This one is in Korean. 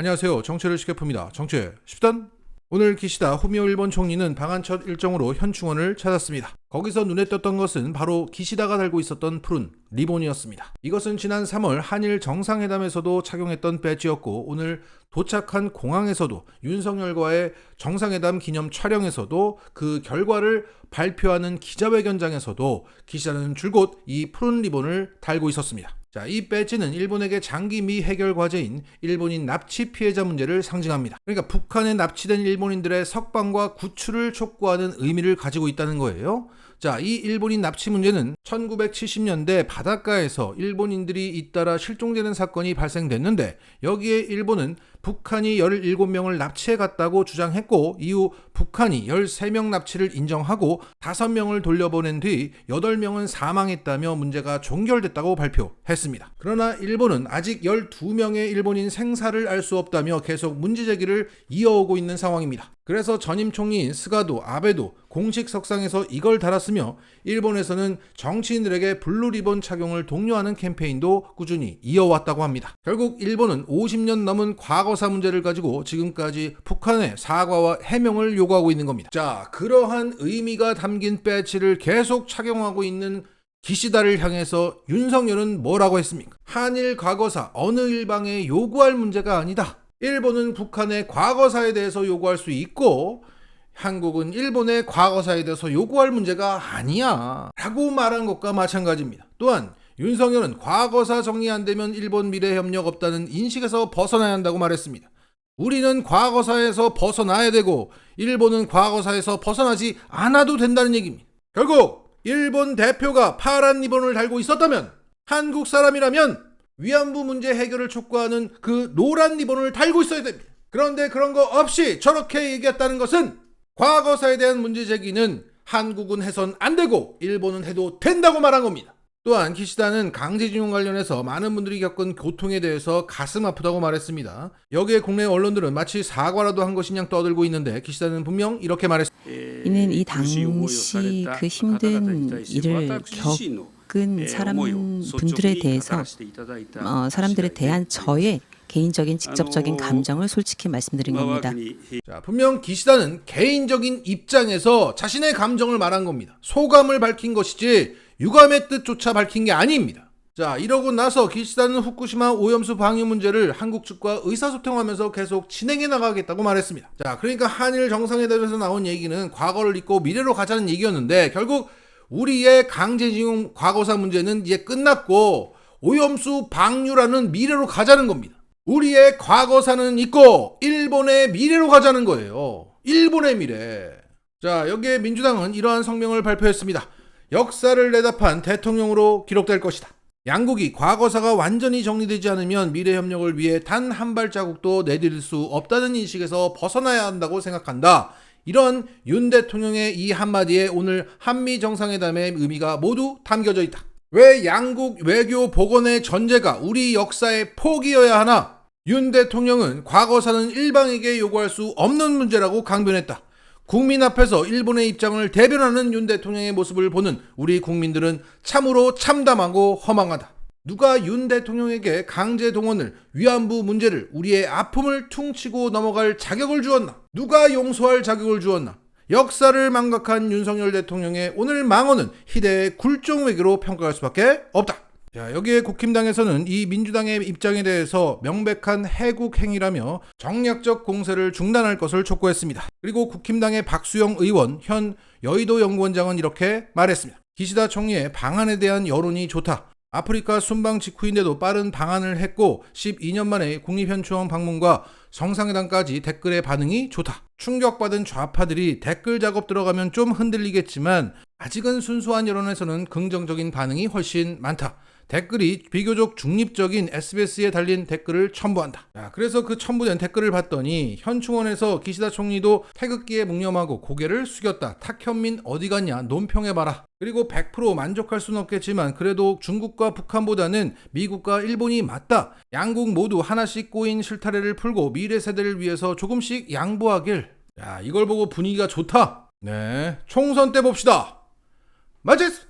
안녕하세요. 정치를 쉽게 풉니다. 정치 쉽단. 오늘 기시다 후미오 일본 총리는 방한 첫 일정으로 현충원을 찾았습니다. 거기서 눈에 띄었던 것은 바로 기시다가 달고 있었던 푸른 리본이었습니다. 이것은 지난 3월 한일 정상회담에서도 착용했던 배지였고, 오늘 도착한 공항에서도 윤석열과의 정상회담 기념 촬영에서도 그 결과를 발표하는 기자회견장에서도 기시다는 줄곧 이 푸른 리본을 달고 있었습니다. 자, 이 배지는 일본에게 장기 미해결 과제인 일본인 납치 피해자 문제를 상징합니다. 그러니까 북한에 납치된 일본인들의 석방과 구출을 촉구하는 의미를 가지고 있다는 거예요. 자, 이 일본인 납치 문제는 1970년대 바닷가에서 일본인들이 잇따라 실종되는 사건이 발생됐는데, 여기에 일본은 북한이 17명을 납치해 갔다고 주장했고, 이후 북한이 13명 납치를 인정하고 5명을 돌려보낸 뒤 8명은 사망했다며 문제가 종결됐다고 발표했습니다. 그러나 일본은 아직 12명의 일본인 생사를 알 수 없다며 계속 문제 제기를 이어오고 있는 상황입니다. 그래서 전임 총리인 스가도 아베도 공식 석상에서 이걸 달았으며, 일본에서는 정치인들에게 블루 리본 착용을 독려하는 캠페인도 꾸준히 이어왔다고 합니다. 결국 일본은 50년 넘은 과거사 문제를 가지고 지금까지 북한의 사과와 해명을 요구하고 있는 겁니다. 자, 그러한 의미가 담긴 배지를 계속 착용하고 있는 기시다를 향해서 윤석열은 뭐라고 했습니까? 한일 과거사 어느 일방에 요구할 문제가 아니다. 일본은 북한의 과거사에 대해서 요구할 수 있고, 한국은 일본의 과거사에 대해서 요구할 문제가 아니야 라고 말한 것과 마찬가지입니다. 또한 윤석열은 과거사 정리 안 되면 일본 미래 협력 없다는 인식에서 벗어나야 한다고 말했습니다. 우리는 과거사에서 벗어나야 되고 일본은 과거사에서 벗어나지 않아도 된다는 얘기입니다. 결국 일본 대표가 파란 리본을 달고 있었다면, 한국 사람이라면 위안부 문제 해결을 촉구하는 그 노란 리본을 달고 있어야 됩니다. 그런데 그런 거 없이 저렇게 얘기했다는 것은 과거사에 대한 문제 제기는 한국은 해선 안 되고 일본은 해도 된다고 말한 겁니다. 또한 기시다는 강제징용 관련해서 많은 분들이 겪은 고통에 대해서 가슴 아프다고 말했습니다. 여기에 국내 언론들은 마치 사과라도 한 것인 양 떠들고 있는데, 기시다는 분명 이렇게 말했습니다. 이는 이 당시 그 힘든 일을 겪은 사람들에 대해서 사람들에 대한 저의 개인적인 직접적인 감정을 솔직히 말씀드린 겁니다. 자, 분명 기시다는 개인적인 입장에서 자신의 감정을 말한 겁니다. 소감을 밝힌 것이지 유감의 뜻조차 밝힌 게 아닙니다. 자, 이러고 나서 기시다는 후쿠시마 오염수 방류 문제를 한국 측과 의사소통하면서 계속 진행해 나가겠다고 말했습니다. 자, 그러니까 한일 정상회담에서 나온 얘기는 과거를 잊고 미래로 가자는 얘기였는데, 결국 우리의 강제징용 과거사 문제는 이제 끝났고 오염수 방류라는 미래로 가자는 겁니다. 우리의 과거사는 잊고 일본의 미래로 가자는 거예요. 일본의 미래. 자, 여기에 민주당은 이러한 성명을 발표했습니다. 역사를 내다판 대통령으로 기록될 것이다. 양국이 과거사가 완전히 정리되지 않으면 미래 협력을 위해 단 한 발자국도 내디딜 수 없다는 인식에서 벗어나야 한다고 생각한다. 이런 윤 대통령의 이 한마디에 오늘 한미 정상회담의 의미가 모두 담겨져 있다. 왜 양국 외교 복원의 전제가 우리 역사의 폭이어야 하나? 윤 대통령은 과거사는 일방에게 요구할 수 없는 문제라고 강변했다. 국민 앞에서 일본의 입장을 대변하는 윤 대통령의 모습을 보는 우리 국민들은 참으로 참담하고 허망하다. 누가 윤 대통령에게 강제 동원을, 위안부 문제를, 우리의 아픔을 퉁치고 넘어갈 자격을 주었나? 누가 용서할 자격을 주었나? 역사를 망각한 윤석열 대통령의 오늘 망언은 희대의 굴종 외교로 평가할 수밖에 없다. 자, 여기에 국힘당에서는 이 민주당의 입장에 대해서 명백한 해국 행위라며 정략적 공세를 중단할 것을 촉구했습니다. 그리고 국힘당의 박수영 의원, 현 여의도 연구원장은 이렇게 말했습니다. 기시다 총리의 방안에 대한 여론이 좋다. 아프리카 순방 직후인데도 빠른 방안을 했고 12년 만에 국립현충원 방문과 정상회담까지 댓글의 반응이 좋다. 충격받은 좌파들이 댓글 작업 들어가면 좀 흔들리겠지만 아직은 순수한 여론에서는 긍정적인 반응이 훨씬 많다. 댓글이 비교적 중립적인 SBS에 달린 댓글을 첨부한다. 자, 그래서 그 첨부된 댓글을 봤더니 현충원에서 기시다 총리도 태극기에 묵념하고 고개를 숙였다. 탁현민 어디 갔냐 논평해봐라. 그리고 100% 만족할 수는 없겠지만 그래도 중국과 북한보다는 미국과 일본이 맞다. 양국 모두 하나씩 꼬인 실타래를 풀고 미래 세대를 위해서 조금씩 양보하길. 야, 이걸 보고 분위기가 좋다. 네, 총선 때 봅시다. 맞았어.